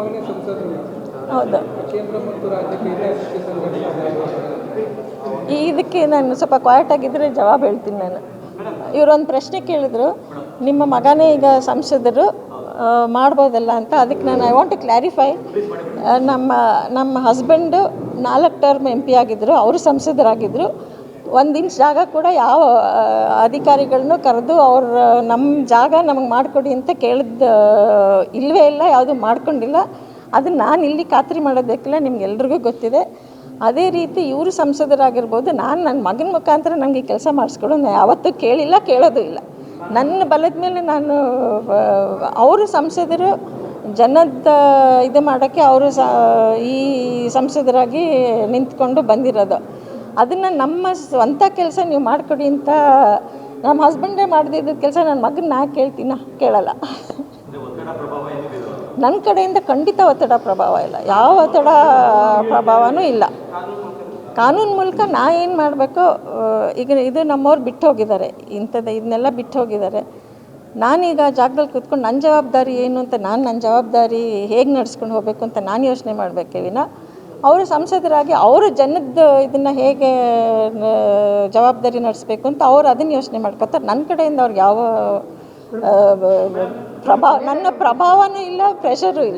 ಮಗನೇ ಸಂಸದರು. ಹೌದು. ಕೇಂದ್ರ ಮತ್ತು ರಾಜ್ಯಕ್ಕೆ ಹಿತಾಸಕ್ತಿ ಸಂಘಟನೆ ಇದಕ್ಕೆ ನಾನು ಸ್ವಲ್ಪ ಕ್ವಾಯ್ಟಾಗಿದ್ದರೆ ಜವಾಬು ಹೇಳ್ತೀನಿ. ನಾನು ಇವರೊಂದು ಪ್ರಶ್ನೆ ಕೇಳಿದ್ರು, ನಿಮ್ಮ ಮಗನೇ ಈಗ ಸಂಸದರು ಮಾಡ್ಬೋದಲ್ಲ ಅಂತ. ಅದಕ್ಕೆ ನಾನು ಐ ವಾಂಟ್ ಟು ಕ್ಲಾರಿಫೈ. ನಮ್ಮ ಹಸ್ಬೆಂಡು 4 ಟರ್ಮ್ MP ಆಗಿದ್ದರು, ಅವರು ಸಂಸದರಾಗಿದ್ದರು. 1 ಇಂಚ್ ಜಾಗ ಕೂಡ ಯಾವ ಅಧಿಕಾರಿಗಳನ್ನೂ ಕರೆದು ನಮ್ಮ ಜಾಗ ನಮಗೆ ಮಾಡಿಕೊಡಿ ಅಂತ ಕೇಳಿದ್ದು ಇಲ್ಲವೇ ಇಲ್ಲ, ಯಾವುದೂ ಮಾಡ್ಕೊಂಡಿಲ್ಲ. ಅದನ್ನು ನಾನು ಇಲ್ಲಿ ಖಾತ್ರಿ ಮಾಡೋದಕ್ಕಿಲ್ಲ, ನಿಮ್ಗೆಲ್ರಿಗೂ ಗೊತ್ತಿದೆ. ಅದೇ ರೀತಿ ಇವರು ಸಂಸದರಾಗಿರ್ಬೋದು, ನನ್ನ ಮಗನ ಮುಖಾಂತರ ನನಗೆ ಕೆಲಸ ಮಾಡಿಸ್ಕೊಡು ನಾನು ಯಾವತ್ತೂ ಕೇಳಿಲ್ಲ, ಕೇಳೋದು ಇಲ್ಲ. ನನ್ನ ಬಲದ ಮೇಲೆ ನಾನು ಅವರು ಸಂಸದರು ಜನದ ಇದು ಮಾಡೋಕ್ಕೆ ಅವರು ಈ ಸಂಸದರಾಗಿ ನಿಂತ್ಕೊಂಡು ಬಂದಿರೋದು. ಅದನ್ನು ನಮ್ಮ ಸ್ವಂತ ಕೆಲಸ ನೀವು ಮಾಡಿಕೊಡಿ ಅಂತ ನಮ್ಮ ಹಸ್ಬೆಂಡೇ ಮಾಡದಿದ್ದ ಕೆಲಸ ನನ್ನ ಮಗನ ಕೇಳ್ತೀನ? ಕೇಳಲ್ಲ. ನನ್ನ ಕಡೆಯಿಂದ ಖಂಡಿತ ಒತ್ತಡ ಪ್ರಭಾವ ಇಲ್ಲ, ಯಾವ ಒತ್ತಡ ಪ್ರಭಾವನೂ ಇಲ್ಲ. ಕಾನೂನು ಮೂಲಕ ನಾ ಏನು ಮಾಡಬೇಕೋ, ಈಗ ಇದು ನಮ್ಮವ್ರು ಬಿಟ್ಟು ಹೋಗಿದ್ದಾರೆ, ಇದನ್ನೆಲ್ಲ ಬಿಟ್ಟು ಹೋಗಿದ್ದಾರೆ. ನಾನೀಗ ಜಾಗದಲ್ಲಿ ಕೂತ್ಕೊಂಡು ನನ್ನ ಜವಾಬ್ದಾರಿ ಏನು ಅಂತ, ನನ್ನ ಜವಾಬ್ದಾರಿ ಹೇಗೆ ನಡೆಸ್ಕೊಂಡು ಹೋಗಬೇಕು ಅಂತ ನಾನು ಯೋಚನೆ ಮಾಡಬೇಕೇ ವಿನ ಅವರು ಸಂಸದರಾಗಿ ಅವರು ಜನದ ಇದನ್ನು ಹೇಗೆ ಜವಾಬ್ದಾರಿ ನಡೆಸಬೇಕು ಅಂತ ಅವ್ರು ಅದನ್ನು ಯೋಚನೆ ಮಾಡ್ಕೊತಾರೆ. ನನ್ನ ಕಡೆಯಿಂದ ಅವ್ರಿಗೆ ಯಾವ ನನ್ನ ಪ್ರಭಾವನೂ ಇಲ್ಲ, ಪ್ರೆಷರೂ ಇಲ್ಲ.